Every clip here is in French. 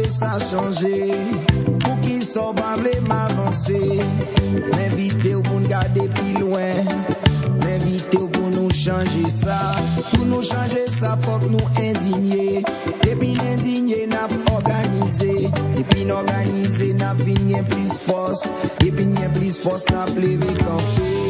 ça changer. Pour qui sont pas m'avancer. M'inviter pour nous garder plus loin. M'inviter pour nous changer ça. Pour nous changer ça, faut que nous indigner. Et puis indigner, n'a organisé. Et puis organisé, n'a vigné plus force. Et puis n'y plus force, n'a plevé camper.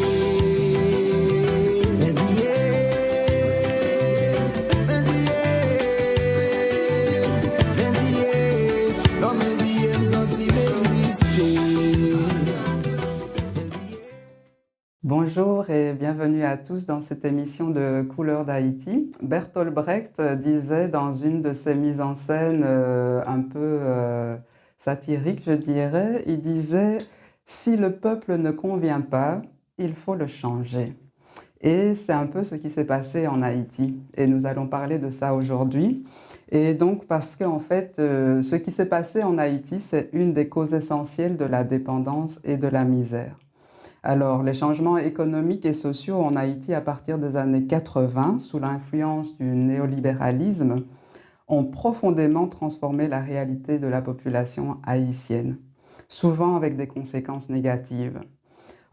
Bonjour et bienvenue à tous dans cette émission de Couleurs d'Haïti. Bertolt Brecht disait dans une de ses mises en scène un peu satirique, je dirais, il disait « Si le peuple ne convient pas, il faut le changer ». Et c'est un peu ce qui s'est passé en Haïti. Et nous allons parler de ça aujourd'hui. Et donc parce qu'en fait, ce qui s'est passé en Haïti, c'est une des causes essentielles de la dépendance et de la misère. Alors, les changements économiques et sociaux en Haïti à partir des années 80, sous l'influence du néolibéralisme, ont profondément transformé la réalité de la population haïtienne, souvent avec des conséquences négatives.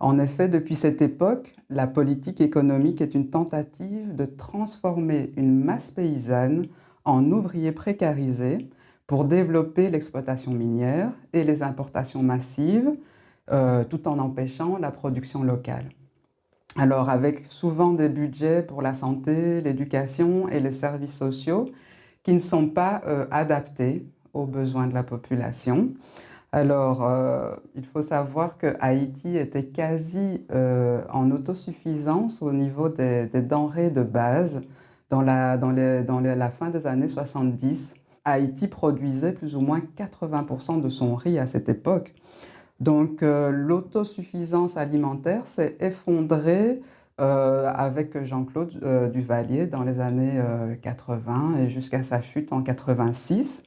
En effet, depuis cette époque, la politique économique est une tentative de transformer une masse paysanne en ouvriers précarisés pour développer l'exploitation minière et les importations massives, tout en empêchant la production locale. Alors, avec souvent des budgets pour la santé, l'éducation et les services sociaux qui ne sont pas adaptés aux besoins de la population. Alors, il faut savoir que Haïti était quasi en autosuffisance au niveau des denrées de base dans la fin des années 70. Haïti produisait plus ou moins 80% de son riz à cette époque. Donc, l'autosuffisance alimentaire s'est effondrée avec Jean-Claude Duvalier dans les années 80 et jusqu'à sa chute en 86.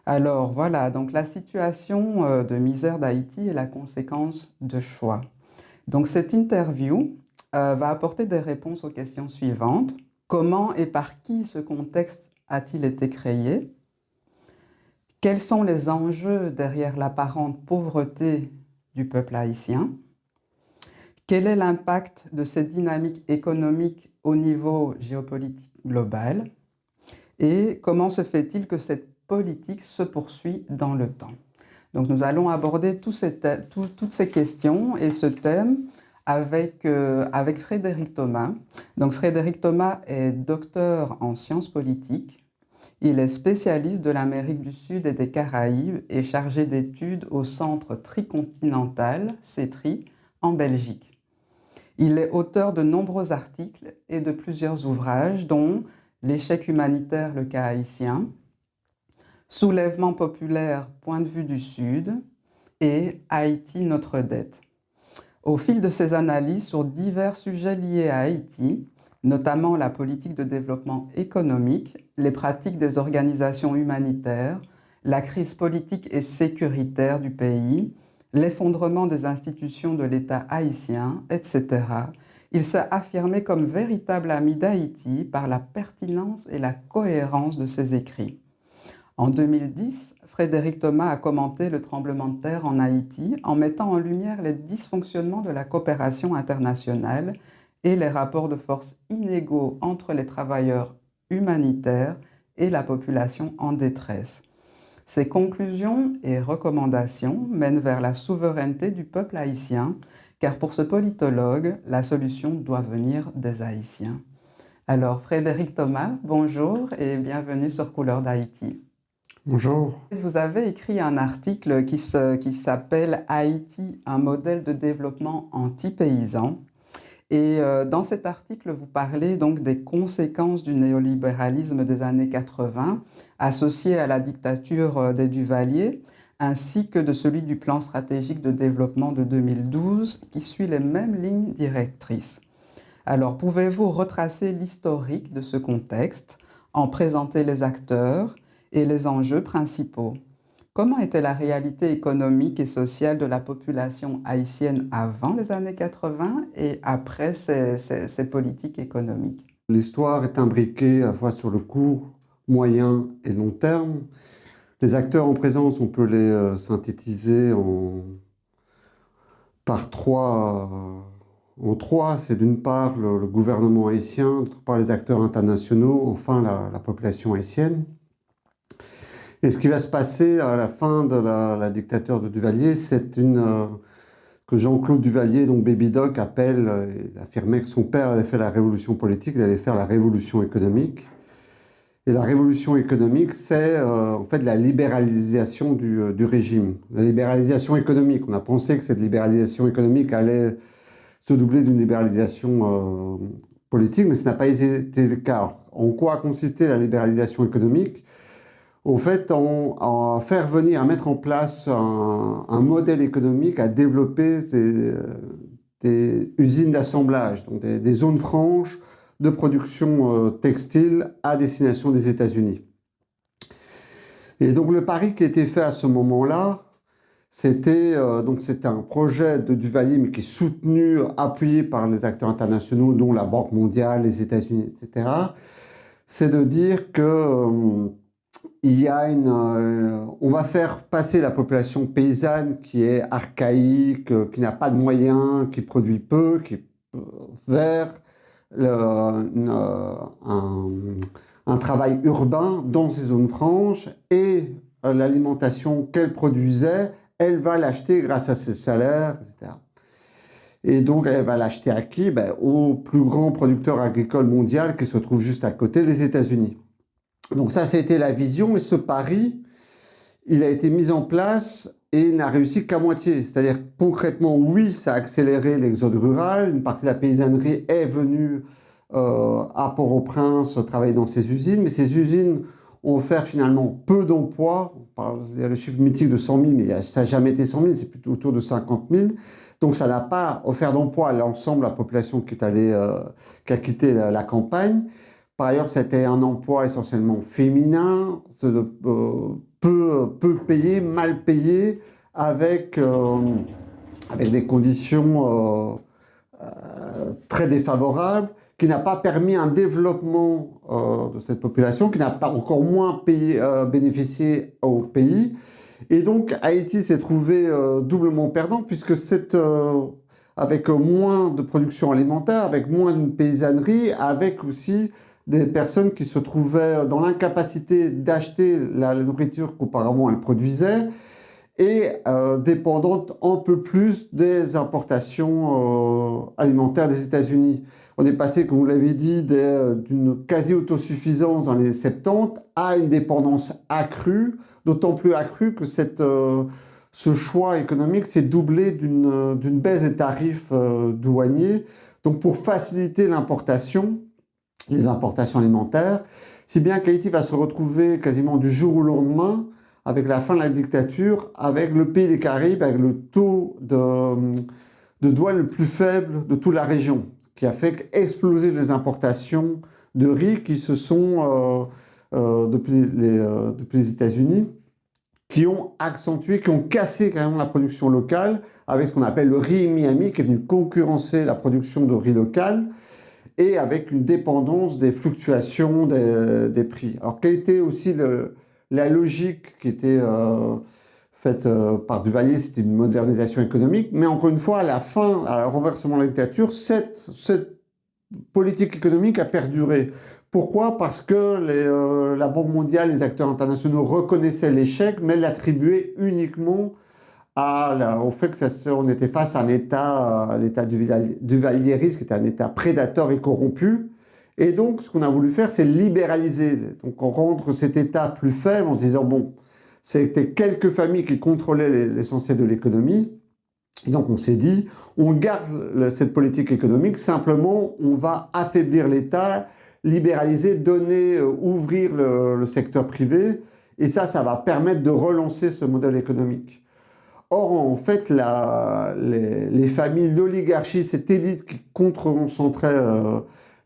Alors voilà, donc la situation de misère d'Haïti est la conséquence de choix. Donc cette interview va apporter des réponses aux questions suivantes. Comment et par qui ce contexte a-t-il été créé ? Quels sont les enjeux derrière l'apparente pauvreté du peuple haïtien? Quel est l'impact de cette dynamique économique au niveau géopolitique global? Et comment se fait-il que cette politique se poursuit dans le temps? Donc nous allons aborder toutes ces questions et ce thème avec Frédéric Thomas. Donc Frédéric Thomas est docteur en sciences politiques. Il est spécialiste de l'Amérique du Sud et des Caraïbes et chargé d'études au Centre tricontinental, CETRI, en Belgique. Il est auteur de nombreux articles et de plusieurs ouvrages, dont L'échec humanitaire, le cas haïtien, Soulèvement populaire, point de vue du Sud et Haïti, notre dette. Au fil de ses analyses sur divers sujets liés à Haïti, notamment la politique de développement économique, les pratiques des organisations humanitaires, la crise politique et sécuritaire du pays, l'effondrement des institutions de l'État haïtien, etc., il s'est affirmé comme véritable ami d'Haïti par la pertinence et la cohérence de ses écrits. En 2010, Frédéric Thomas a commenté le tremblement de terre en Haïti en mettant en lumière les dysfonctionnements de la coopération internationale et les rapports de force inégaux entre les travailleurs humanitaires et la population en détresse. Ces conclusions et recommandations mènent vers la souveraineté du peuple haïtien, car pour ce politologue, la solution doit venir des Haïtiens. Alors, Frédéric Thomas, bonjour et bienvenue sur Couleurs d'Haïti. Bonjour. Vous avez écrit un article qui s'appelle « Haïti, un modèle de développement anti-paysan ». Et dans cet article, vous parlez donc des conséquences du néolibéralisme des années 80, associé à la dictature des Duvalier, ainsi que de celui du plan stratégique de développement de 2012, qui suit les mêmes lignes directrices. Alors, pouvez-vous retracer l'historique de ce contexte, en présenter les acteurs et les enjeux principaux? Comment était la réalité économique et sociale de la population haïtienne avant les années 80 et après ces politiques économiques? L'histoire est imbriquée à la fois sur le court, moyen et long terme. Les acteurs en présence, on peut les synthétiser en trois. C'est d'une part le gouvernement haïtien, d'autre part les acteurs internationaux, enfin la population haïtienne. Et ce qui va se passer à la fin de la dictature de Duvalier, c'est que Jean-Claude Duvalier, donc Baby Doc, il affirmait que son père avait fait la révolution politique, il allait faire la révolution économique. Et la révolution économique, c'est en fait la libéralisation du régime. La libéralisation économique, on a pensé que cette libéralisation économique allait se doubler d'une libéralisation politique, mais ce n'a pas été le cas. En quoi a consisté la libéralisation économique? Au fait, à faire venir, à mettre en place un modèle économique, à développer des usines d'assemblage, donc des zones franches de production textile à destination des États-Unis. Et donc le pari qui a été fait à ce moment-là, c'était un projet de Duvalier, mais qui est soutenu, appuyé par les acteurs internationaux, dont la Banque mondiale, les États-Unis, etc. C'est de dire que on va faire passer la population paysanne qui est archaïque, qui n'a pas de moyens, qui produit peu, vers un travail urbain dans ces zones franches, et l'alimentation qu'elle produisait, elle va l'acheter grâce à ses salaires, etc. Et donc, elle va l'acheter à qui? Au plus grand producteur agricole mondial qui se trouve juste à côté, les États-Unis. Donc ça, c'était la vision, et ce pari, il a été mis en place et n'a réussi qu'à moitié. C'est-à-dire, concrètement, oui, ça a accéléré l'exode rural. Une partie de la paysannerie est venue à Port-au-Prince travailler dans ces usines, mais ces usines ont offert finalement peu d'emplois. Il y a le chiffre mythique de 100 000, mais ça n'a jamais été 100 000, c'est plutôt autour de 50 000. Donc ça n'a pas offert d'emploi à l'ensemble de la population qui a quitté la campagne. Par ailleurs, c'était un emploi essentiellement féminin, peu payé, mal payé, avec des conditions très défavorables, qui n'a pas permis un développement de cette population, qui n'a pas encore moins bénéficié au pays. Et donc Haïti s'est trouvé doublement perdant, puisque avec moins de production alimentaire, avec moins de paysannerie, avec aussi des personnes qui se trouvaient dans l'incapacité d'acheter la nourriture qu'auparavant elles produisaient, et dépendantes un peu plus des importations alimentaires des États-Unis. On est passé, comme vous l'avez dit, d'une quasi-autosuffisance dans les 70 à une dépendance accrue, d'autant plus accrue que ce choix économique s'est doublé d'une baisse des tarifs douaniers. Donc pour faciliter les importations alimentaires, si bien qu'Haïti va se retrouver quasiment du jour au lendemain, avec la fin de la dictature, avec le pays des Caraïbes, avec le taux de douane le plus faible de toute la région, ce qui a fait exploser les importations de riz qui se sont, depuis les États-Unis, qui ont accentué, qui ont cassé carrément la production locale, avec ce qu'on appelle le riz Miami, qui est venu concurrencer la production de riz local, et avec une dépendance des fluctuations des prix. Alors, quelle était aussi la logique qui était faite par Duvalier? C'était une modernisation économique, mais encore une fois, à la fin, à renversement de la dictature, cette politique économique a perduré. Pourquoi? Parce que la Banque mondiale, les acteurs internationaux reconnaissaient l'échec, mais l'attribuaient uniquement au fait qu'on était face à l'État duvalieriste, qui était un État prédateur et corrompu. Et donc, ce qu'on a voulu faire, c'est libéraliser, donc rendre cet État plus faible, en se disant, bon, c'était quelques familles qui contrôlaient l'essentiel de l'économie. Et donc, on s'est dit, on garde cette politique économique, simplement, on va affaiblir l'État, libéraliser, ouvrir le secteur privé, et ça va permettre de relancer ce modèle économique. Or, en fait, les familles, l'oligarchie, cette élite qui concentrait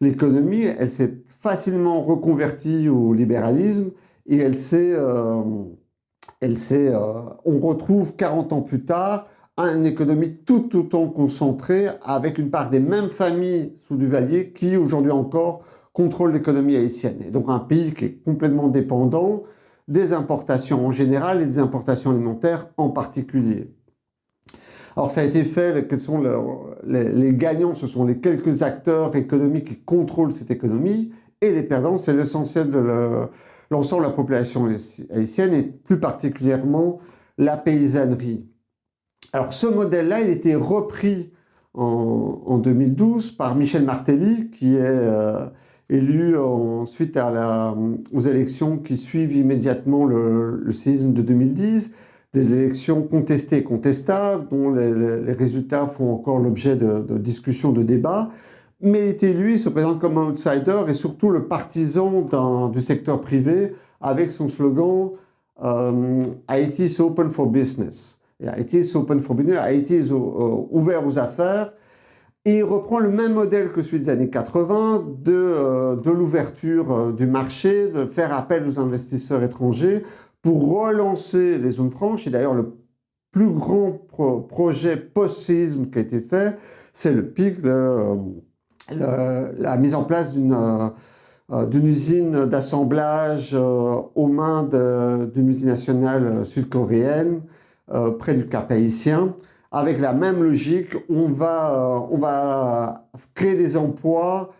l'économie, elle s'est facilement reconvertie au libéralisme, et on retrouve 40 ans plus tard une économie tout autant concentrée, avec une part des mêmes familles sous Duvalier qui, aujourd'hui encore, contrôlent l'économie haïtienne. Et donc un pays qui est complètement dépendant des importations en général et des importations alimentaires en particulier. Alors ça a été fait, quels sont les gagnants, ce sont les quelques acteurs économiques qui contrôlent cette économie, et les perdants, c'est l'essentiel de l'ensemble de la population haïtienne, et plus particulièrement la paysannerie. Alors ce modèle-là, il a été repris en 2012 par Michel Martelly, qui est élu ensuite aux élections qui suivent immédiatement le séisme de 2010, des élections contestées et contestables, dont les résultats font encore l'objet de discussions, de débats. Mais il est élu, il se présente comme un outsider et surtout le partisan du secteur privé avec son slogan Haïti is open for business. Et Haïti is open for business, Haïti est ouvert aux affaires. Et il reprend le même modèle que celui des années 80 de l'ouverture du marché, de faire appel aux investisseurs étrangers pour relancer les zones franches. Et d'ailleurs, le plus grand projet post-séisme qui a été fait, c'est le PIC, la mise en place d'une usine d'assemblage aux mains d'une multinationale sud-coréenne près du Cap Haïtien. Avec la même logique, on va créer des emplois,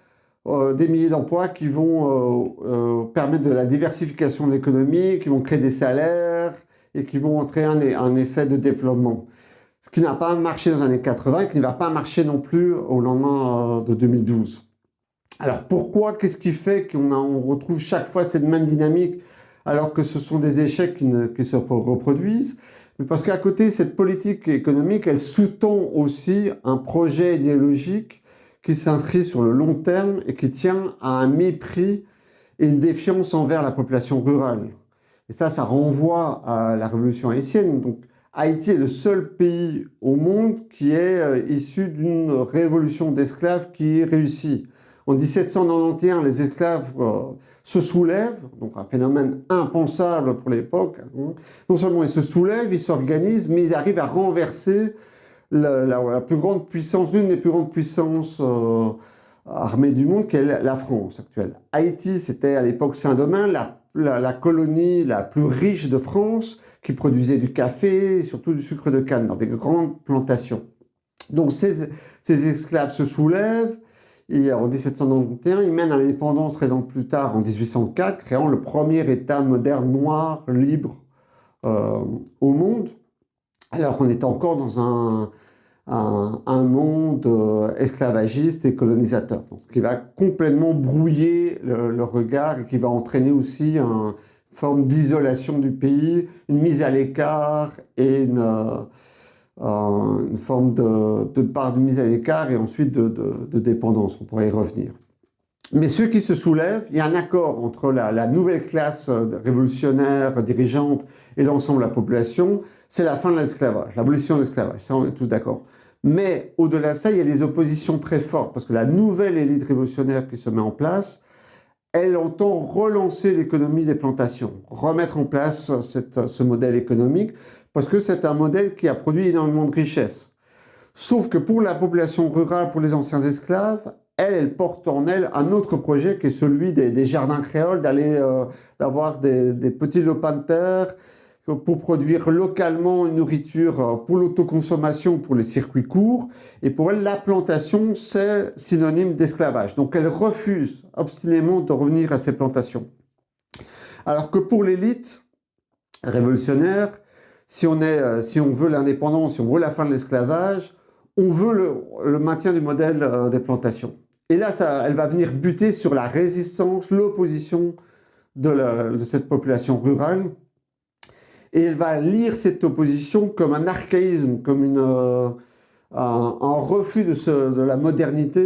des milliers d'emplois qui vont permettre de la diversification de l'économie, qui vont créer des salaires et qui vont entraîner un effet de développement. Ce qui n'a pas marché dans les années 80 et qui ne va pas marcher non plus au lendemain de 2012. Alors pourquoi, qu'est-ce qui fait qu'on retrouve chaque fois cette même dynamique alors que ce sont des échecs qui se reproduisent? Mais parce qu'à côté, cette politique économique, elle sous-tend aussi un projet idéologique qui s'inscrit sur le long terme et qui tient à un mépris et une défiance envers la population rurale. Et ça renvoie à la révolution haïtienne. Donc, Haïti est le seul pays au monde qui est issu d'une révolution d'esclaves qui réussit. En 1791, les esclaves se soulèvent, donc un phénomène impensable pour l'époque. Non seulement ils se soulèvent, ils s'organisent, mais ils arrivent à renverser la plus grande puissance, l'une des plus grandes puissances armées du monde, qui est la France actuelle. Haïti, c'était à l'époque Saint-Domingue, la colonie la plus riche de France, qui produisait du café et surtout du sucre de canne dans des grandes plantations. Donc ces esclaves se soulèvent, et en 1791, ils mènent à l'indépendance 13 ans plus tard, en 1804, créant le premier État moderne noir, libre au monde, alors qu'on était encore dans un monde esclavagiste et colonisateur. Donc, ce qui va complètement brouiller le regard et qui va entraîner aussi une forme d'isolation du pays, une mise à l'écart et une forme de mise à l'écart et ensuite de dépendance. On pourrait y revenir. Mais ceux qui se soulèvent, il y a un accord entre la nouvelle classe révolutionnaire, dirigeante et l'ensemble de la population, c'est la fin de l'esclavage, l'abolition de l'esclavage, ça on est tous d'accord. Mais au-delà de ça, il y a des oppositions très fortes, parce que la nouvelle élite révolutionnaire qui se met en place, elle entend relancer l'économie des plantations, remettre en place ce modèle économique, parce que c'est un modèle qui a produit énormément de richesses. Sauf que pour la population rurale, pour les anciens esclaves, elle porte en elle un autre projet qui est celui des jardins créoles, d'avoir des petits lopins de terre pour produire localement une nourriture pour l'autoconsommation, pour les circuits courts. Et pour elle, la plantation, c'est synonyme d'esclavage. Donc elle refuse obstinément de revenir à ces plantations. Alors que pour l'élite révolutionnaire, si on veut l'indépendance, si on veut la fin de l'esclavage, on veut le maintien du modèle des plantations. Et là, elle va venir buter sur la résistance, l'opposition de cette population rurale. Et elle va lire cette opposition comme un archaïsme, comme un refus de la modernité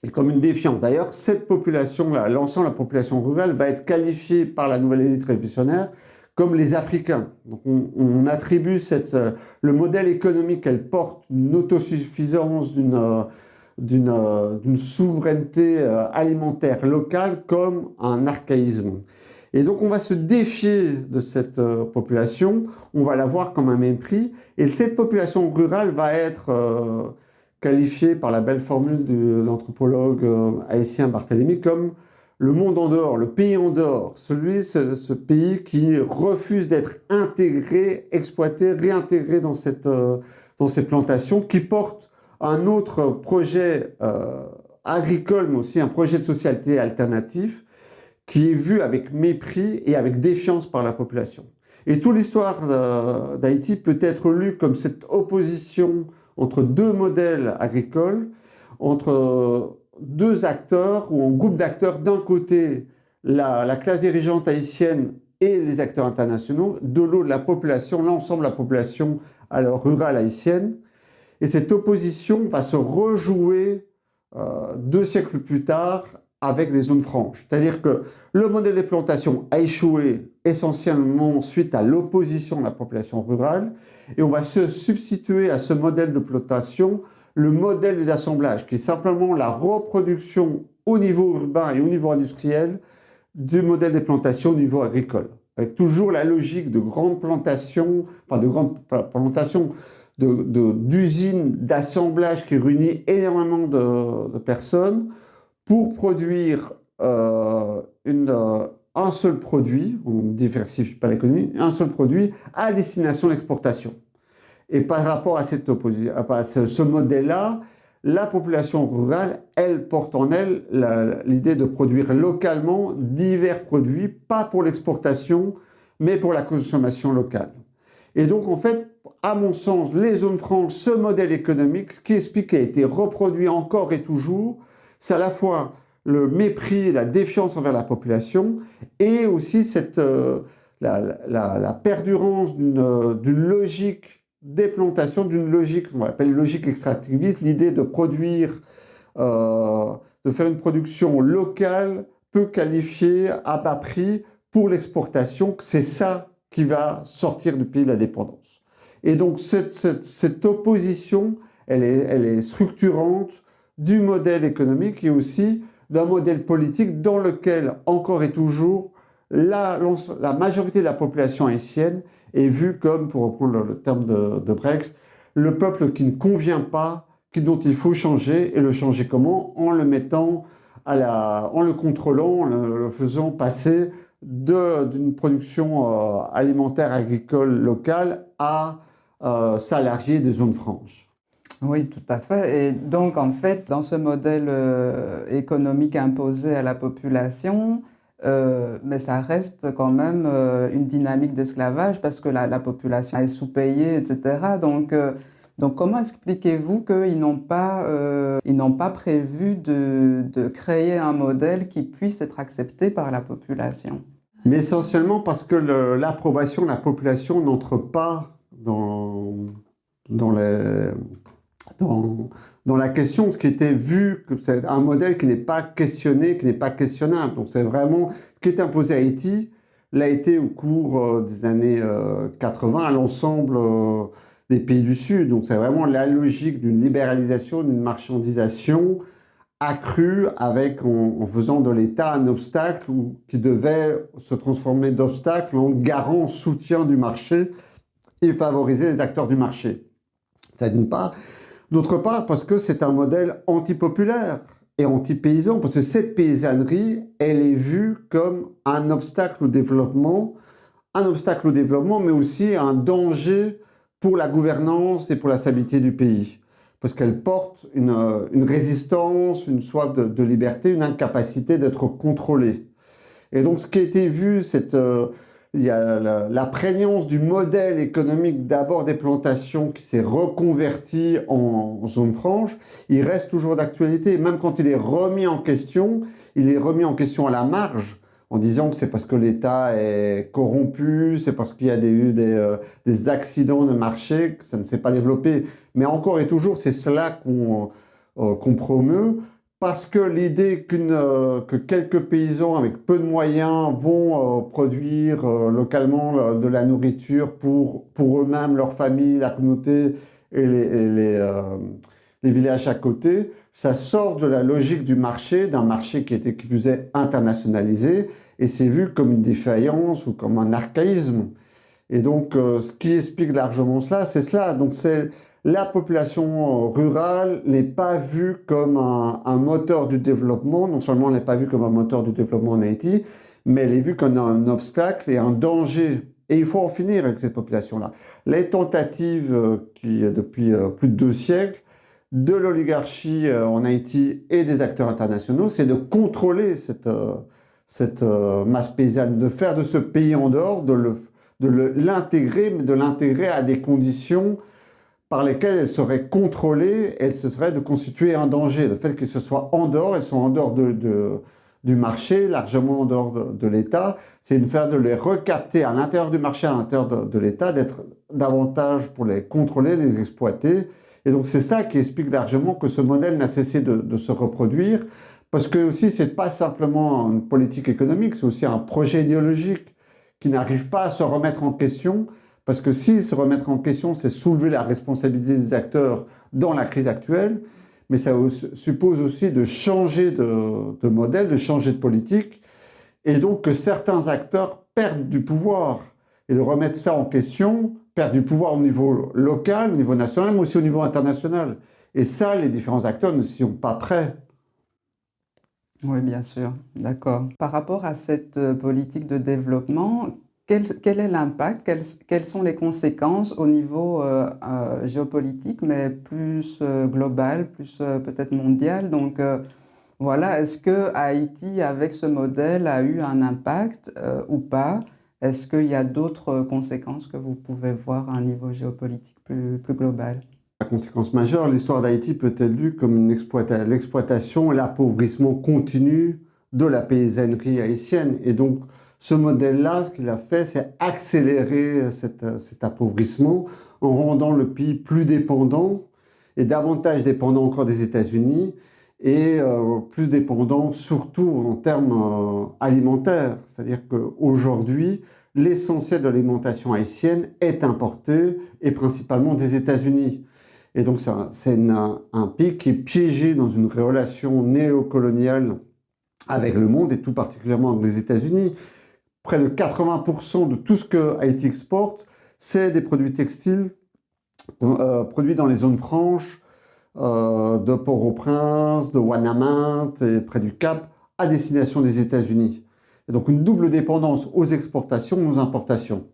et comme une défiance. D'ailleurs, cette population-là, l'ensemble de la population rurale, va être qualifiée par la nouvelle élite révolutionnaire comme les Africains. Donc on attribue le modèle économique qu'elle porte, une autosuffisance, d'une souveraineté alimentaire locale comme un archaïsme. Et donc on va se défier de cette population, on va la voir comme un mépris, et cette population rurale va être qualifiée par la belle formule de l'anthropologue haïtien Barthélemy comme le monde en dehors, le pays en dehors, ce pays qui refuse d'être intégré, exploité, réintégré dans ces plantations, qui porte un autre projet agricole, mais aussi un projet de société alternatif, qui est vu avec mépris et avec défiance par la population. Et toute l'histoire d'Haïti peut être lue comme cette opposition entre deux modèles agricoles, entre deux acteurs ou un groupe d'acteurs, d'un côté la classe dirigeante haïtienne et les acteurs internationaux, de l'autre la population, l'ensemble de la population alors rurale haïtienne. Et cette opposition va se rejouer 2 siècles plus tard avec les zones franches. C'est-à-dire que le modèle des plantations a échoué essentiellement suite à l'opposition de la population rurale, et on va se substituer à ce modèle de plantation le modèle des assemblages, qui est simplement la reproduction au niveau urbain et au niveau industriel du modèle des plantations au niveau agricole, avec toujours la logique de grandes plantations, enfin de grandes plantations, d'usines d'assemblage qui réunit énormément de personnes pour produire un seul produit, on ne diversifie pas l'économie, un seul produit à destination de l'exportation. Et par rapport à ce modèle-là, la population rurale, elle porte en elle l'idée de produire localement divers produits, pas pour l'exportation, mais pour la consommation locale. Et donc, en fait, à mon sens, les zones franches, ce modèle économique, ce qui explique qu'il a été reproduit encore et toujours, c'est à la fois le mépris et la défiance envers la population, et aussi la perdurance d'une logique des plantations, d'une logique, on appelle logique extractiviste, l'idée de produire, de faire une production locale, peu qualifiée, à bas prix, pour l'exportation, c'est ça qui va sortir du pays de la dépendance. Et donc cette opposition, elle est structurante du modèle économique et aussi d'un modèle politique dans lequel, encore et toujours, la majorité de la population haïtienne est vue comme, pour reprendre le terme de Brecht, le peuple qui ne convient pas, dont il faut changer, et le changer comment? En le mettant en le contrôlant, en le faisant passer d'une production alimentaire agricole locale à salariés des zones franches. Oui, tout à fait. Et donc, en fait, dans ce modèle économique imposé à la population, mais ça reste quand même une dynamique d'esclavage parce que la population est sous-payée, etc. Donc comment expliquez-vous qu'ils n'ont pas prévu de créer un modèle qui puisse être accepté par la population? Mais essentiellement parce que l'approbation de la population n'entre pas dans la question, ce qui était vu, que c'est un modèle qui n'est pas questionné, qui n'est pas questionnable. Donc c'est vraiment ce qui est imposé à Haïti, l'a été au cours des années 80 à l'ensemble des pays du Sud. Donc c'est vraiment la logique d'une libéralisation, d'une marchandisation accrue en faisant de l'État un obstacle qui devait se transformer d'obstacle en garant, soutien du marché et favoriser les acteurs du marché. Ça d'une part. D'autre part, parce que c'est un modèle antipopulaire et anti-paysan, parce que cette paysannerie, elle est vue comme un obstacle au développement, mais aussi un danger pour la gouvernance et pour la stabilité du pays. Parce qu'elle porte une résistance, une soif de liberté, une incapacité d'être contrôlée. Et donc, ce qui a été vu, il y a la prégnance du modèle économique d'abord des plantations qui s'est reconverti en zone franche. Il reste toujours d'actualité. Même quand il est remis en question, il est remis en question à la marge, en disant que c'est parce que l'État est corrompu, c'est parce qu'il y a eu des accidents de marché, que ça ne s'est pas développé. Mais encore et toujours, c'est cela qu'on promeut. Parce que l'idée que quelques paysans avec peu de moyens vont produire localement de la nourriture pour eux-mêmes, leur famille, la communauté et les villages à côté, ça sort de la logique du marché, d'un marché qui plus est internationalisé, et c'est vu comme une défaillance ou comme un archaïsme. Et donc, ce qui explique largement cela, c'est cela. Donc, c'est la population rurale n'est pas vue comme un moteur du développement. Non seulement elle n'est pas vue comme un moteur du développement en Haïti, mais elle est vue comme un obstacle et un danger. Et il faut en finir avec cette population-là. Les tentatives depuis plus de 2 siècles, de l'oligarchie en Haïti et des acteurs internationaux, c'est de contrôler cette masse paysanne, de faire de ce pays en dehors, de l'intégrer, mais de l'intégrer à des conditions par lesquelles elle serait contrôlée, elle se serait de constituer un danger. Le fait qu'elle se soit en dehors, elles sont en dehors du marché, largement en dehors de l'État, c'est de faire de les recapter à l'intérieur du marché, à l'intérieur de l'État, d'être davantage pour les contrôler, les exploiter. Et donc c'est ça qui explique largement que ce modèle n'a cessé de se reproduire, parce que aussi c'est pas simplement une politique économique, c'est aussi un projet idéologique qui n'arrive pas à se remettre en question, parce que si se remettre en question, c'est soulever la responsabilité des acteurs dans la crise actuelle, mais ça suppose aussi de changer de modèle, de changer de politique, et donc que certains acteurs perdent du pouvoir, et de remettre ça en question, perdent du pouvoir au niveau local, au niveau national, mais aussi au niveau international. Et ça, les différents acteurs ne sont pas prêts. Oui, bien sûr, d'accord. Par rapport à cette politique de développement, quel est l'impact, quelles sont les conséquences au niveau géopolitique, mais plus global, plus peut-être mondial? Donc voilà, est-ce que Haïti, avec ce modèle, a eu un impact ou pas? Est-ce qu'il y a d'autres conséquences que vous pouvez voir à un niveau géopolitique plus global? La conséquence majeure, l'histoire d'Haïti peut être lue comme l'exploitation et l'appauvrissement continu de la paysannerie haïtienne. Et donc, ce modèle-là, ce qu'il a fait, c'est accélérer cet appauvrissement en rendant le pays plus dépendant et davantage dépendant encore des États-Unis et plus dépendant surtout en termes alimentaires. C'est-à-dire qu'aujourd'hui, l'essentiel de l'alimentation haïtienne est importé et principalement des États-Unis. Et donc, c'est un pays qui est piégé dans une relation néocoloniale avec le monde et tout particulièrement avec les États-Unis. Près de 80% de tout ce que Haïti exporte, c'est des produits textiles produits dans les zones franches de Port-au-Prince, de Ouanaminthe et près du Cap, à destination des États-Unis. Et donc une double dépendance aux exportations, aux importations.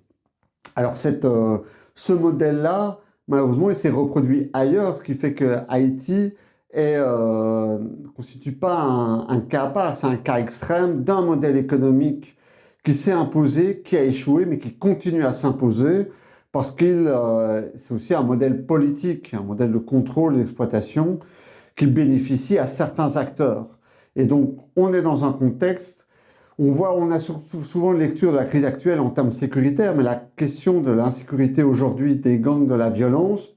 Alors ce modèle-là, malheureusement, il s'est reproduit ailleurs, ce qui fait que Haïti ne constitue pas un cas à part, c'est un cas extrême d'un modèle économique qui s'est imposé, qui a échoué, mais qui continue à s'imposer, parce que c'est aussi un modèle politique, un modèle de contrôle d'exploitation qui bénéficie à certains acteurs. Et donc, on est dans un contexte, on a souvent une lecture de la crise actuelle en termes sécuritaires, mais la question de l'insécurité aujourd'hui, des gangs, de la violence,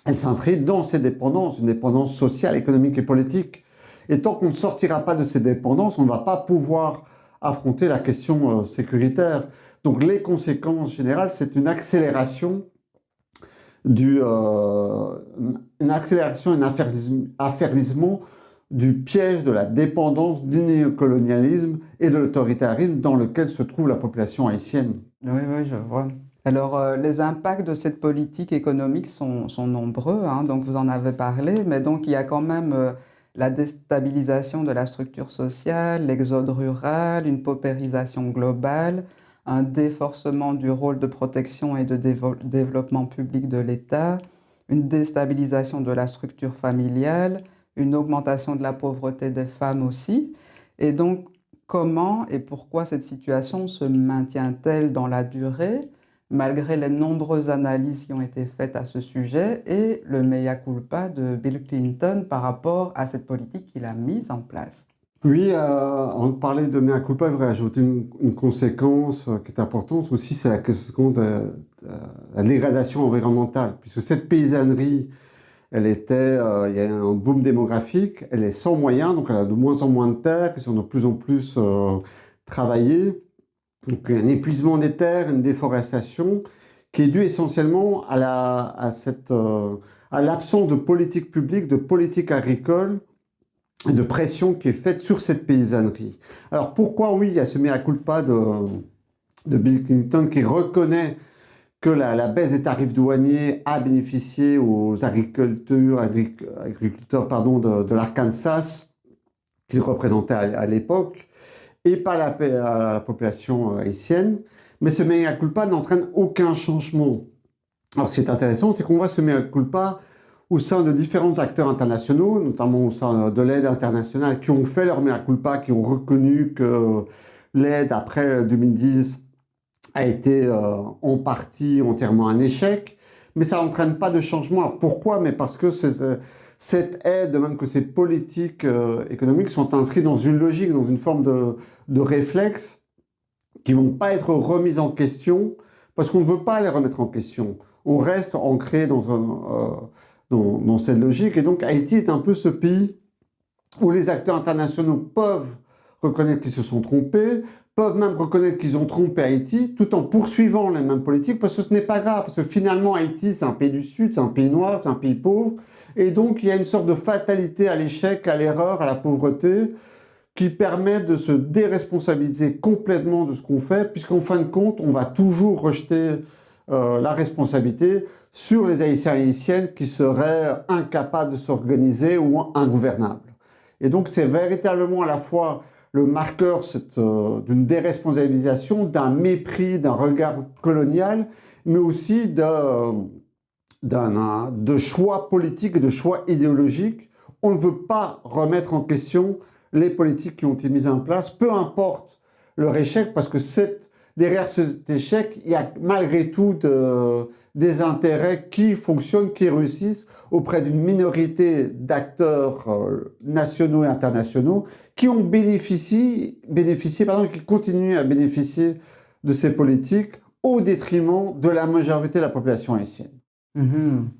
elle s'inscrit dans ces dépendances, une dépendance sociale, économique et politique. Et tant qu'on ne sortira pas de ces dépendances, on ne va pas pouvoir affronter la question sécuritaire. Donc les conséquences générales, c'est une accélération un affermissement du piège de la dépendance, du néocolonialisme et de l'autoritarisme dans lequel se trouve la population haïtienne. Oui, oui, je vois. Alors, les impacts de cette politique économique sont nombreux, hein, donc vous en avez parlé, mais donc il y a quand même la déstabilisation de la structure sociale, l'exode rural, une paupérisation globale, un déforcement du rôle de protection et de développement public de l'État, une déstabilisation de la structure familiale, une augmentation de la pauvreté des femmes aussi. Et donc, comment et pourquoi cette situation se maintient-elle dans la durée, malgré les nombreuses analyses qui ont été faites à ce sujet et le mea culpa de Bill Clinton par rapport à cette politique qu'il a mise en place? Oui, on parlait de mea culpa, il faudrait ajouter une conséquence qui est importante aussi, c'est la conséquence de la dégradation environnementale, puisque cette paysannerie, il y a un boom démographique, elle est sans moyens, donc elle a de moins en moins de terres qui sont de plus en plus travaillées. Donc il y a un épuisement des terres, une déforestation qui est due essentiellement à l'absence de politique publique, de politique agricole, et de pression qui est faite sur cette paysannerie. Alors pourquoi, oui, il y a ce mea culpa de Bill Clinton qui reconnaît que la baisse des tarifs douaniers a bénéficié aux agriculteurs de l'Arkansas, qu'ils représentaient à l'époque, et pas à la population haïtienne. Mais ce mea culpa n'entraîne aucun changement. Alors, ce qui est intéressant, c'est qu'on voit ce mea culpa au sein de différents acteurs internationaux, notamment au sein de l'aide internationale, qui ont fait leur mea culpa, qui ont reconnu que l'aide après 2010 a été en partie entièrement un échec, mais ça n'entraîne pas de changement. Alors pourquoi? Mais parce que cette aide, même que ces politiques économiques, sont inscrites dans une logique, dans une forme de réflexe, qui ne vont pas être remises en question, parce qu'on ne veut pas les remettre en question. On reste ancré dans cette logique, et donc Haïti est un peu ce pays où les acteurs internationaux peuvent reconnaître qu'ils se sont trompés, peuvent même reconnaître qu'ils ont trompé Haïti, tout en poursuivant les mêmes politiques, parce que ce n'est pas grave, parce que finalement Haïti, c'est un pays du Sud, c'est un pays noir, c'est un pays pauvre, et donc il y a une sorte de fatalité à l'échec, à l'erreur, à la pauvreté, qui permet de se déresponsabiliser complètement de ce qu'on fait, puisqu'en fin de compte, on va toujours rejeter la responsabilité sur les Haïtiens et Haïtiennes qui seraient incapables de s'organiser ou ingouvernables. Et donc c'est véritablement à la fois le marqueur d'une déresponsabilisation, d'un mépris, d'un regard colonial, mais aussi de choix politiques et de choix idéologiques. On ne veut pas remettre en question les politiques qui ont été mises en place, peu importe leur échec, parce que derrière cet échec, il y a malgré tout des intérêts qui fonctionnent, qui réussissent auprès d'une minorité d'acteurs nationaux et internationaux qui ont bénéficié, qui continuent à bénéficier de ces politiques au détriment de la majorité de la population haïtienne.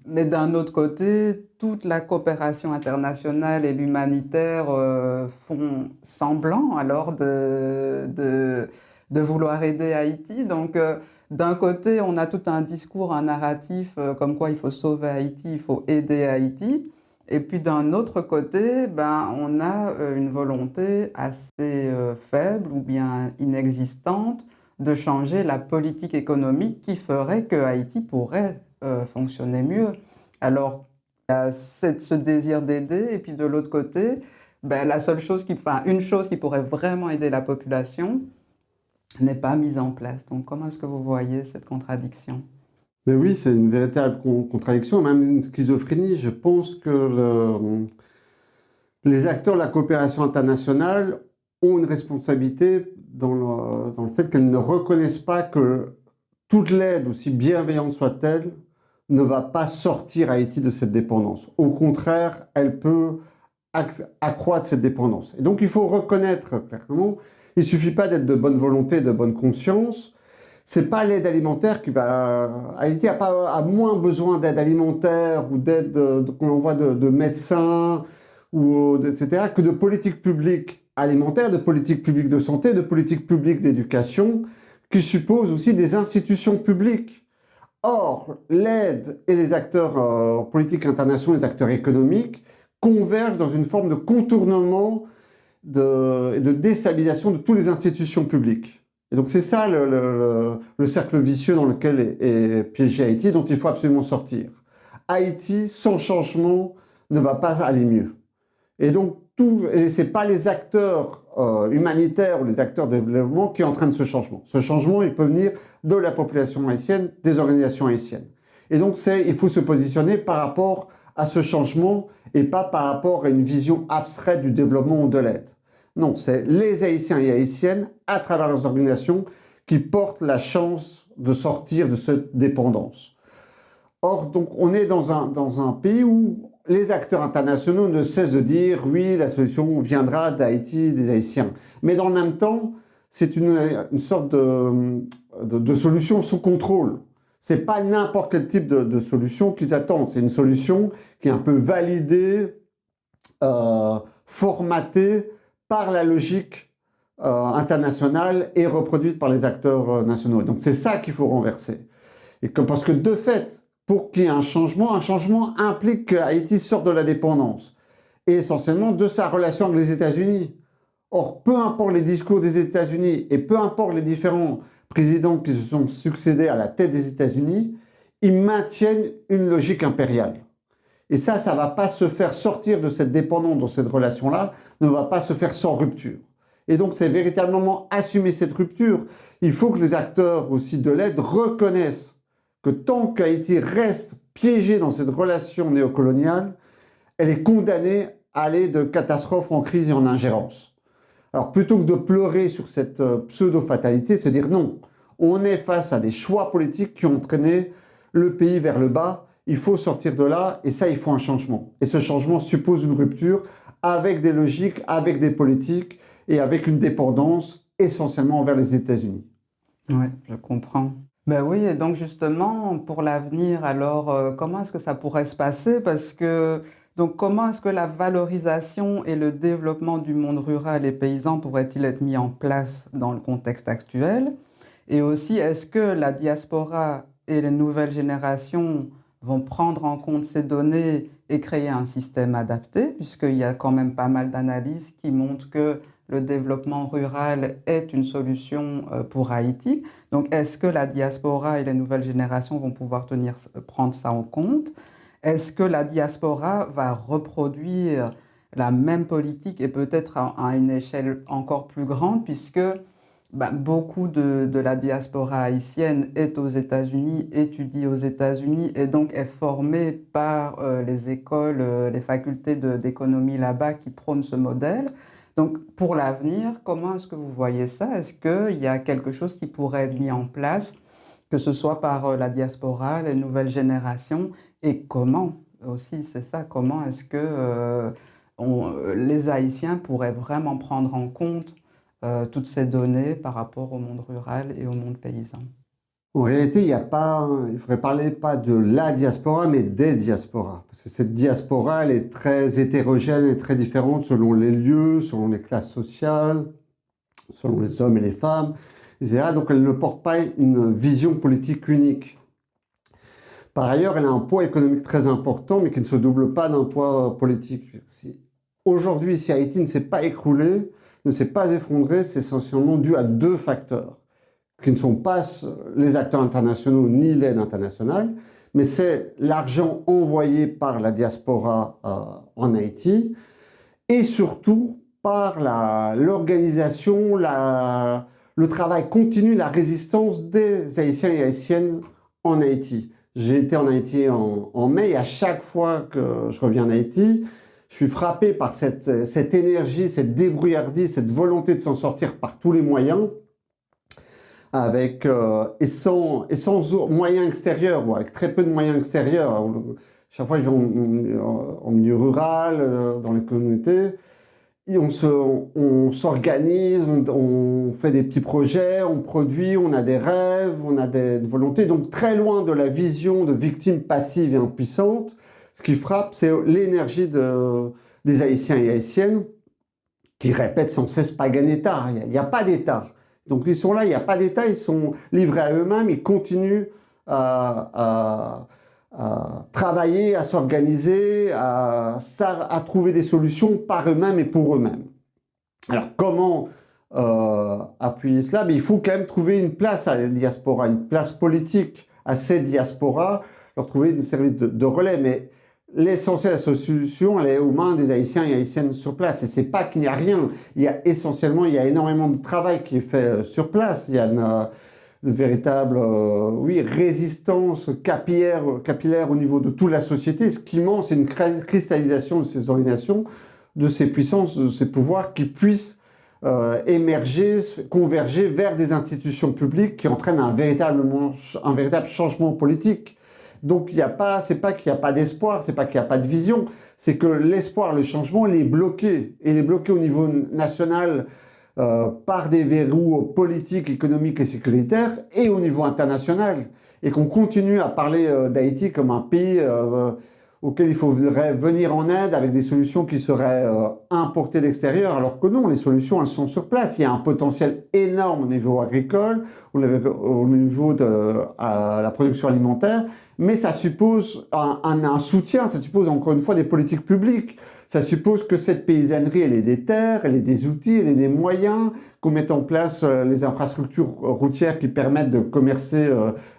Mais d'un autre côté, toute la coopération internationale et l'humanitaire font semblant alors de vouloir aider Haïti. Donc, d'un côté, on a tout un discours, un narratif comme quoi il faut sauver Haïti, il faut aider Haïti. Et puis d'un autre côté, on a une volonté assez faible ou bien inexistante de changer la politique économique qui ferait que Haïti pourrait fonctionner mieux. Alors, il y a ce désir d'aider, et puis de l'autre côté, une chose qui pourrait vraiment aider la population n'est pas mise en place. Donc, comment est-ce que vous voyez cette contradiction? Mais oui, c'est une véritable contradiction, même une schizophrénie. Je pense que les acteurs de la coopération internationale ont une responsabilité dans le fait qu'elles ne reconnaissent pas que toute l'aide, aussi bienveillante soit-elle, ne va pas sortir Haïti de cette dépendance. Au contraire, elle peut accroître cette dépendance. Et donc, il faut reconnaître clairement, il ne suffit pas d'être de bonne volonté, de bonne conscience. Ce n'est pas l'aide alimentaire qui va... Haïti a moins besoin d'aide alimentaire ou d'aide qu'on envoie de médecins, etc., que de politique publique alimentaire, de politique publique de santé, de politique publique d'éducation, qui suppose aussi des institutions publiques. Or, l'aide et les acteurs politiques internationaux, les acteurs économiques, convergent dans une forme de contournement et de déstabilisation de toutes les institutions publiques. Et donc c'est ça le cercle vicieux dans lequel est piégé Haïti, dont il faut absolument sortir. Haïti, sans changement, ne va pas aller mieux. Et donc, ce n'est pas les acteurs humanitaires ou les acteurs de développement qui entraînent ce changement. Ce changement, il peut venir de la population haïtienne, des organisations haïtiennes. Et donc, il faut se positionner par rapport à ce changement et pas par rapport à une vision abstraite du développement ou de l'aide. Non, c'est les Haïtiens et Haïtiennes, à travers leurs organisations, qui portent la chance de sortir de cette dépendance. Or, donc, on est dans un pays où les acteurs internationaux ne cessent de dire « oui, la solution viendra d'Haïti, des Haïtiens ». Mais dans le même temps, c'est une sorte de solution sous contrôle. Ce n'est pas n'importe quel type de solution qu'ils attendent. C'est une solution qui est un peu validée, formatée par la logique internationale et reproduite par les acteurs nationaux. Donc c'est ça qu'il faut renverser. Parce que de fait, pour qu'il y ait un changement implique que Haïti sorte de la dépendance, et essentiellement de sa relation avec les États-Unis. Or, peu importe les discours des États-Unis et peu importe les différents présidents qui se sont succédés à la tête des États-Unis, ils maintiennent une logique impériale. Et ça ne va pas se faire sortir de cette dépendance, de cette relation-là, ne va pas se faire sans rupture. Et donc, c'est véritablement assumer cette rupture. Il faut que les acteurs aussi de l'aide reconnaissent que tant qu'Haïti reste piégé dans cette relation néocoloniale, elle est condamnée à aller de catastrophe en crise et en ingérence. Alors, plutôt que de pleurer sur cette pseudo-fatalité, se dire non, on est face à des choix politiques qui ont entraîné le pays vers le bas, il faut sortir de là, et ça, il faut un changement. Et ce changement suppose une rupture avec des logiques, avec des politiques, et avec une dépendance essentiellement envers les États-Unis. Oui, je comprends. Ben oui, et donc justement, pour l'avenir, alors, comment est-ce que ça pourrait se passer? Parce que, donc, comment est-ce que la valorisation et le développement du monde rural et paysan pourraient-ils être mis en place dans le contexte actuel? Et aussi, est-ce que la diaspora et les nouvelles générations vont prendre en compte ces données et créer un système adapté, puisqu'il y a quand même pas mal d'analyses qui montrent que le développement rural est une solution pour Haïti. Donc, est-ce que la diaspora et les nouvelles générations vont pouvoir prendre ça en compte? Est-ce que la diaspora va reproduire la même politique et peut-être à une échelle encore plus grande, puisque beaucoup de la diaspora haïtienne est aux États-Unis, étudie aux États-Unis et donc est formée par les écoles, les facultés d'économie là-bas qui prônent ce modèle. Donc, pour l'avenir, comment est-ce que vous voyez ça? Est-ce qu'il y a quelque chose qui pourrait être mis en place, que ce soit par la diaspora, les nouvelles générations, et comment aussi, c'est ça, comment est-ce que les Haïtiens pourraient vraiment prendre en compte toutes ces données par rapport au monde rural et au monde paysan? En réalité, il ne faudrait parler pas de la diaspora, mais des diasporas. Parce que cette diaspora, elle est très hétérogène et très différente selon les lieux, selon les classes sociales, selon les hommes et les femmes, etc. Donc, elle ne porte pas une vision politique unique. Par ailleurs, elle a un poids économique très important, mais qui ne se double pas d'un poids politique. Aujourd'hui, si Haïti ne s'est pas écroulé, ne s'est pas effondré, c'est essentiellement dû à deux facteurs, qui ne sont pas les acteurs internationaux ni l'aide internationale, mais c'est l'argent envoyé par la diaspora en Haïti, et surtout par l'organisation, le travail continu, la résistance des Haïtiens et Haïtiennes en Haïti. J'ai été en Haïti en mai, et à chaque fois que je reviens en Haïti, je suis frappé par cette énergie, cette débrouillardise, cette volonté de s'en sortir par tous les moyens, et sans moyens extérieurs, ou avec très peu de moyens extérieurs. Chaque fois, ils vont en milieu rural, dans les communautés, et on s'organise, on fait des petits projets, on produit, on a des rêves, on a des volontés. Donc, très loin de la vision de victime passive et impuissante, ce qui frappe, c'est l'énergie des Haïtiens et Haïtiennes qui répètent sans cesse « pas gain d'État ». Il n'y a pas d'État. Donc ils sont là, il n'y a pas d'État, ils sont livrés à eux-mêmes, ils continuent à travailler, à s'organiser, à trouver des solutions par eux-mêmes et pour eux-mêmes. Alors comment appuyer cela? Mais il faut quand même trouver une place à la diaspora, une place politique à cette diaspora, leur trouver une série de relais. Mais l'essentiel de la solution, elle est aux mains des Haïtiens et Haïtiennes sur place. Et c'est pas qu'il n'y a rien. Il y a énormément de travail qui est fait sur place. Il y a une véritable résistance capillaire au niveau de toute la société. Ce qui manque, c'est une cristallisation de ces organisations, de ces puissances, de ces pouvoirs qui puissent émerger, converger vers des institutions publiques qui entraînent un véritable changement politique. Donc, c'est pas qu'il n'y a pas d'espoir, c'est pas qu'il n'y a pas de vision, c'est que l'espoir, le changement, il est bloqué. Et il est bloqué au niveau national par des verrous politiques, économiques et sécuritaires, et au niveau international. Et qu'on continue à parler d'Haïti comme un pays auquel il faudrait venir en aide avec des solutions qui seraient importées d'extérieur, alors que non, les solutions, elles sont sur place. Il y a un potentiel énorme au niveau agricole, au niveau de la production alimentaire, mais ça suppose un soutien, ça suppose encore une fois des politiques publiques, Ça suppose que cette paysannerie, elle ait des terres, elle ait des outils, elle ait des moyens, qu'on mette en place les infrastructures routières qui permettent de commercer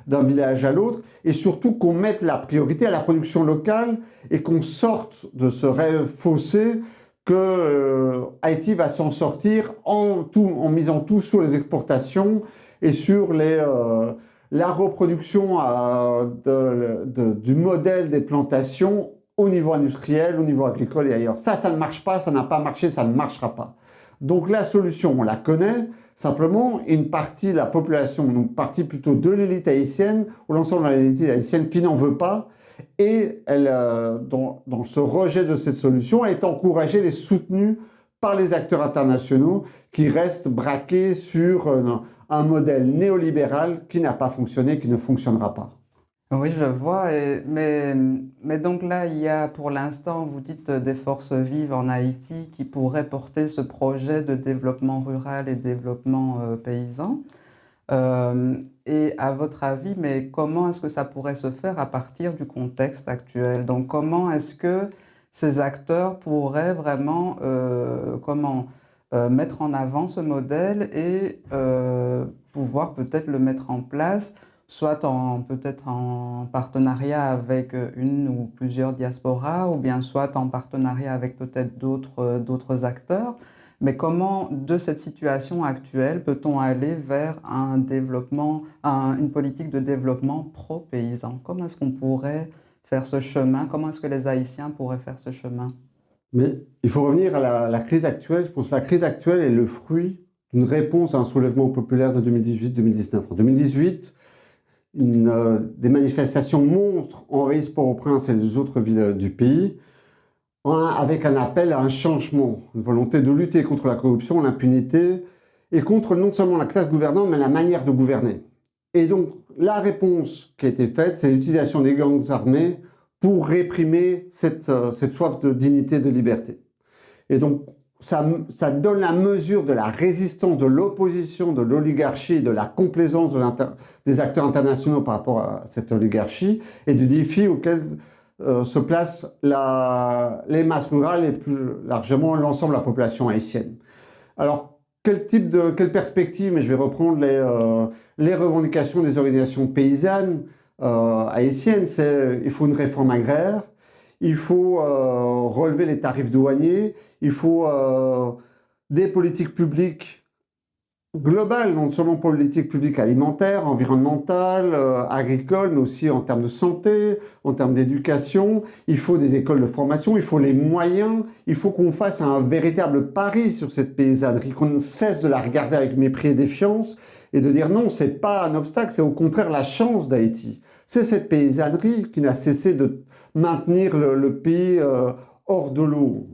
d'un village à l'autre, et surtout qu'on mette la priorité à la production locale et qu'on sorte de ce rêve faussé que Haïti va s'en sortir en misant tout sur les exportations et sur la reproduction du modèle des plantations au niveau industriel, au niveau agricole et ailleurs. Ça ne marche pas, ça n'a pas marché, ça ne marchera pas. Donc la solution, on la connaît, simplement une partie de la population, une partie plutôt de l'élite haïtienne, ou l'ensemble de l'élite haïtienne qui n'en veut pas, et elle, dans ce rejet de cette solution, elle est encouragée et soutenue par les acteurs internationaux qui restent braqués sur un modèle néolibéral qui n'a pas fonctionné, qui ne fonctionnera pas. Oui, je vois. Mais donc là, il y a pour l'instant, vous dites, des forces vives en Haïti qui pourraient porter ce projet de développement rural et développement paysan. Et à votre avis, mais comment est-ce que ça pourrait se faire à partir du contexte actuel? Donc comment est-ce que ces acteurs pourraient vraiment mettre en avant ce modèle et pouvoir peut-être le mettre en place, soit peut-être en partenariat avec une ou plusieurs diasporas, ou bien soit en partenariat avec peut-être d'autres acteurs. Mais comment, de cette situation actuelle, peut-on aller vers un développement, une politique de développement pro-paysan? Comment est-ce qu'on pourrait faire ce chemin? Comment est-ce que les Haïtiens pourraient faire ce chemin? Mais il faut revenir à la crise actuelle. Je pense que la crise actuelle est le fruit d'une réponse à un soulèvement populaire de 2018-2019. En 2018, des manifestations monstres envahissent Port-au-Prince et les autres villes du pays, avec un appel à un changement, une volonté de lutter contre la corruption, l'impunité, et contre non seulement la classe gouvernante, mais la manière de gouverner. Et donc, la réponse qui a été faite, c'est l'utilisation des gangs armés pour réprimer cette soif de dignité, de liberté. Et donc, ça donne la mesure de la résistance, de l'opposition, de l'oligarchie, de la complaisance des acteurs internationaux par rapport à cette oligarchie, et du défi auquel se placent les masses rurales et plus largement l'ensemble de la population haïtienne. Alors, quelle perspective? Mais je vais reprendre les revendications des organisations paysannes haïtiennes. Il faut une réforme agraire, il faut relever les tarifs douaniers, il faut des politiques publiques globales, non seulement politiques publiques alimentaires, environnementales, agricoles, mais aussi en termes de santé, en termes d'éducation. Il faut des écoles de formation, il faut les moyens, il faut qu'on fasse un véritable pari sur cette paysannerie, qu'on cesse de la regarder avec mépris et défiance et de dire non, c'est pas un obstacle, c'est au contraire la chance d'Haïti. C'est cette paysannerie qui n'a cessé de maintenir le pays hors de l'eau.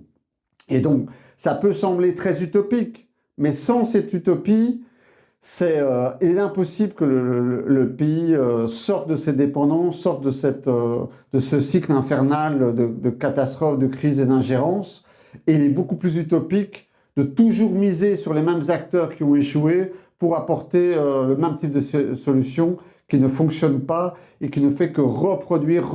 Et donc, ça peut sembler très utopique, mais sans cette utopie, il est impossible que le pays sorte de ses dépendances, sorte de ce cycle infernal de catastrophes, de crises et d'ingérences. Et il est beaucoup plus utopique de toujours miser sur les mêmes acteurs qui ont échoué pour apporter le même type de solution qui ne fonctionne pas et qui ne fait que reconduire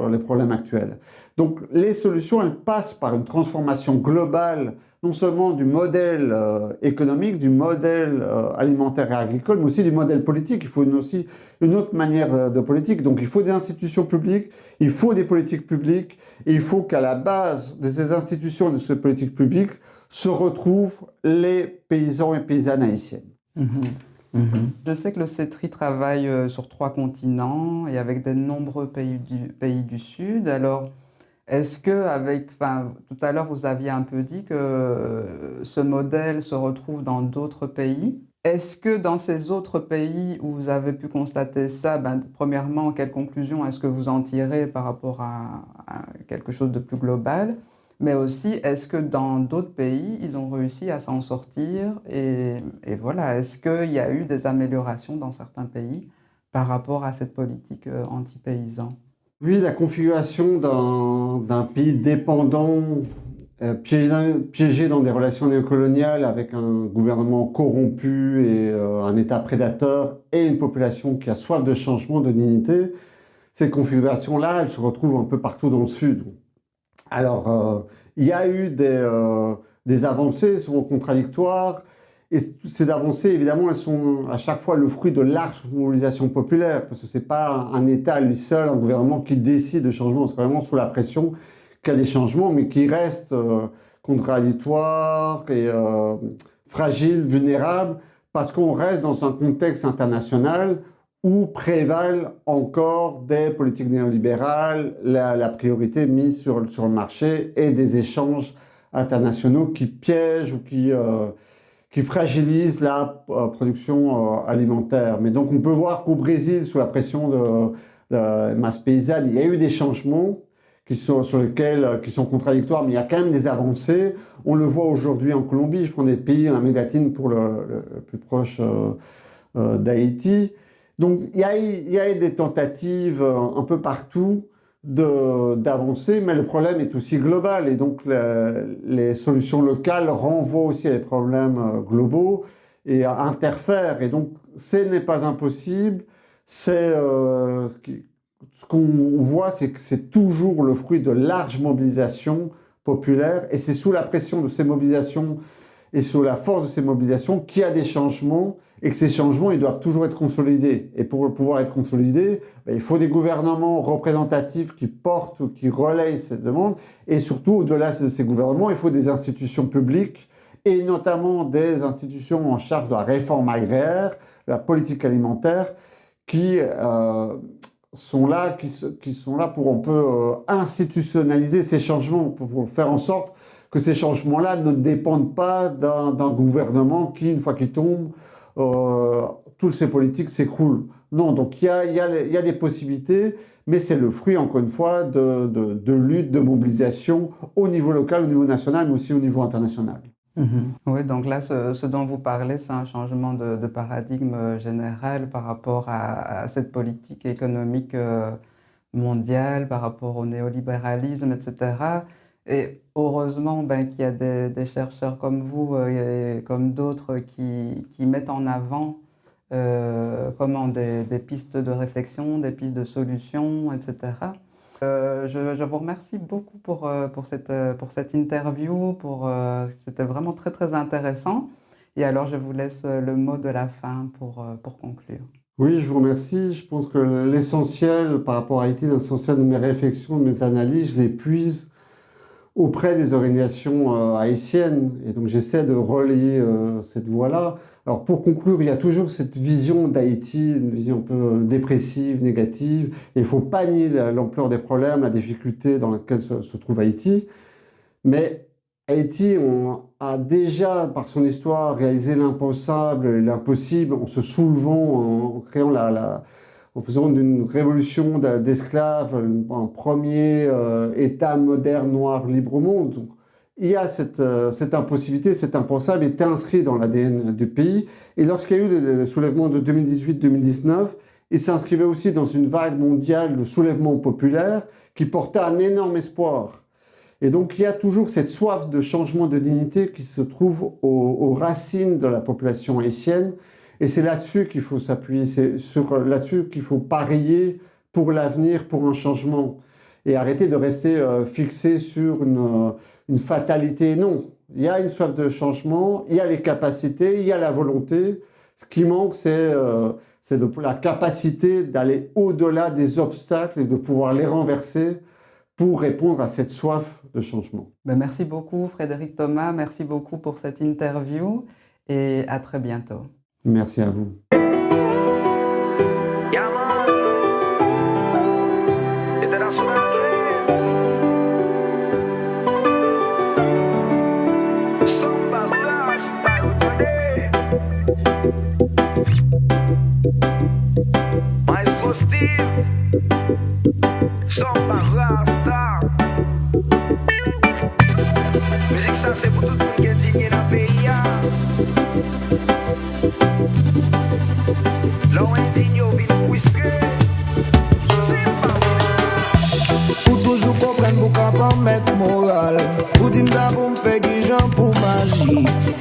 les problèmes actuels. Donc les solutions, elles passent par une transformation globale, non seulement du modèle économique, du modèle alimentaire et agricole, mais aussi du modèle politique. Il faut aussi une autre manière de politique. Donc il faut des institutions publiques, il faut des politiques publiques, et il faut qu'à la base de ces institutions et de ces politiques publiques se retrouvent les paysans et paysannes haïtiennes. Je sais que le CETRI travaille sur 3 continents et avec de nombreux pays du Sud. Alors, est-ce que tout à l'heure, vous aviez un peu dit que ce modèle se retrouve dans d'autres pays. Est-ce que dans ces autres pays où vous avez pu constater ça, premièrement, quelles conclusions est-ce que vous en tirez par rapport à quelque chose de plus global? Mais aussi, est-ce que dans d'autres pays, ils ont réussi à s'en sortir? Et voilà, est-ce qu'il y a eu des améliorations dans certains pays par rapport à cette politique anti-paysan? Oui, la configuration d'un pays dépendant, piégé dans des relations néocoloniales avec un gouvernement corrompu et un État prédateur et une population qui a soif de changement, de dignité, cette configuration-là, elle se retrouve un peu partout dans le Sud. Alors, il y a eu des avancées, souvent contradictoires, et ces avancées, évidemment, elles sont à chaque fois le fruit de larges mobilisations populaires, parce que ce n'est pas un État à lui seul, un gouvernement qui décide de changements, c'est vraiment sous la pression qu'il y a des changements, mais qui restent contradictoires et fragiles, vulnérables, parce qu'on reste dans un contexte international où prévalent encore des politiques néolibérales, la priorité mise sur le marché et des échanges internationaux qui piègent ou qui fragilisent la production alimentaire. Mais donc on peut voir qu'au Brésil, sous la pression de masse paysanne, il y a eu des changements qui sont contradictoires, mais il y a quand même des avancées. On le voit aujourd'hui en Colombie, je prends des pays en Amérique latine pour le plus proche d'Haïti. Donc il y a eu des tentatives un peu partout d'avancer, mais le problème est aussi global, et donc les solutions locales renvoient aussi à des problèmes globaux et interfèrent, et donc ce n'est pas impossible. Ce qu'on voit, c'est que c'est toujours le fruit de larges mobilisations populaires, et c'est sous la pression de ces mobilisations et sous la force de ces mobilisations qu'il y a des changements, et que ces changements, ils doivent toujours être consolidés. Et pour pouvoir être consolidés, il faut des gouvernements représentatifs qui portent ou qui relayent cette demande. Et surtout, au-delà de ces gouvernements, il faut des institutions publiques, et notamment des institutions en charge de la réforme agraire, de la politique alimentaire, qui sont là pour un peu institutionnaliser ces changements, pour faire en sorte que ces changements-là ne dépendent pas d'un gouvernement qui, une fois qu'il tombe, toutes ces politiques s'écroulent. Non, donc il y a des possibilités, mais c'est le fruit, encore une fois, de lutte, de mobilisation au niveau local, au niveau national, mais aussi au niveau international. Oui, donc là, ce dont vous parlez, c'est un changement de paradigme général par rapport à cette politique économique mondiale, par rapport au néolibéralisme, etc. Et heureusement qu'il y a des chercheurs comme vous et comme d'autres qui mettent en avant des pistes de réflexion, des pistes de solutions, etc. Je vous remercie beaucoup pour cette interview. C'était vraiment très, très intéressant. Et alors, je vous laisse le mot de la fin pour conclure. Oui, je vous remercie. Je pense que l'essentiel par rapport à Haïti, l'essentiel de mes réflexions, de mes analyses, je les puise auprès des organisations haïtiennes. Et donc, j'essaie de relayer cette voie-là. Alors, pour conclure, il y a toujours cette vision d'Haïti, une vision un peu dépressive, négative. Et il ne faut pas nier l'ampleur des problèmes, la difficulté dans laquelle se trouve Haïti. Mais Haïti a déjà, par son histoire, réalisé l'impensable et l'impossible en se soulevant, en créant en faisant d'une révolution d'esclaves un premier État moderne, noir, libre au monde. Donc, il y a cette impossibilité, cet impensable est inscrit dans l'ADN du pays. Et lorsqu'il y a eu le soulèvement de 2018-2019, il s'inscrivait aussi dans une vague mondiale de soulèvement populaire qui portait un énorme espoir. Et donc, il y a toujours cette soif de changement de dignité qui se trouve aux racines de la population haïtienne. Et c'est là-dessus qu'il faut s'appuyer, c'est là-dessus qu'il faut parier pour l'avenir, pour un changement. Et arrêter de rester fixé sur une fatalité. Non, il y a une soif de changement, il y a les capacités, il y a la volonté. Ce qui manque, c'est la capacité d'aller au-delà des obstacles et de pouvoir les renverser pour répondre à cette soif de changement. Merci beaucoup Frédéric Thomas, merci beaucoup pour cette interview et à très bientôt. Merci à vous. Samba Rasta. Musique ça c'est pour tout le monde qui est digné dans le pays.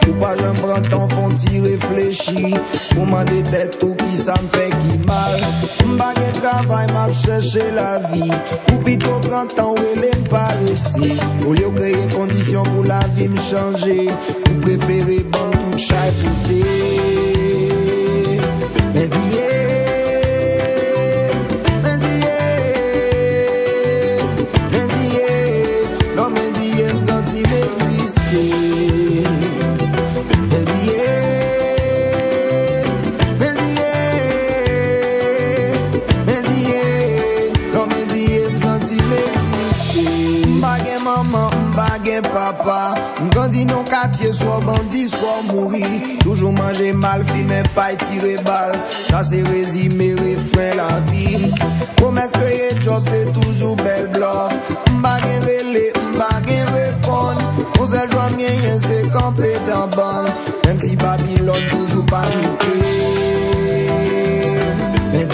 Ou pas j'en prends ton fond t'y réfléchis. Pour m'en tête tout qui ça me fait qui mal. M'bagay travail m'a cherché la vie. Ou plutôt prends temps où elle est paressée. Au lieu de créer conditions pour la vie me changer. Ou préférez bon tout chai pour thé. Mais papa, m'grandi non quartier, soit bandit, soit mourir. Toujours manger mal, fumer paille, tirer balle. Ça c'est résumé, refrain la vie. Promesse que y'a job, c'est toujours belle bluff. M'bagay relais, m'bagay répondre. On seul joie mien, c'est camper dans bande. Même si Babylone toujours pas niqué. Mais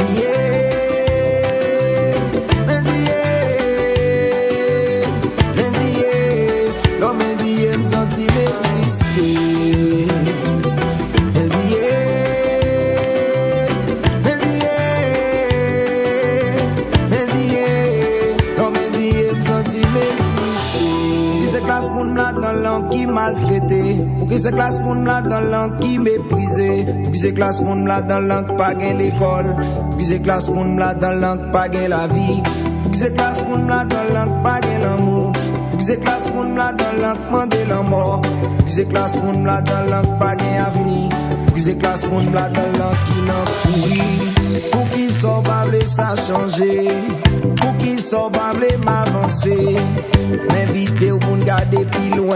qui maltraité, pour qui c'est classe moun là dans l'an qui méprisé, pour qui c'est classe moun là dans l'an qui pas gain l'école, pour qui c'est classe moun là dans l'an qui pas gain la vie, pour qui c'est classe moun là dans l'an qui pas gain l'amour, pour qui c'est classe moun là dans l'an qui mandé la mort, pour qui c'est classe moun là dans l'an qui pas gain avenir, pour qui c'est classe moun là dans l'an qui n'a pourri, pour qui sont pas blé ça changer. Pour qui sont pas blé m'avancer. M'inviter pour nous garder plus loin.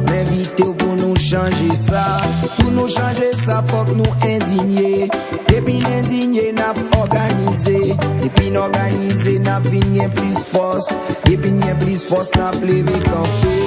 M'inviter pour nous changer ça. Pour nous changer ça, faut que nous indigner. Et puis indigner, n'a organisé. Et puis organisé, n'a bien plus force. Et puis plus force, n'a plus camper.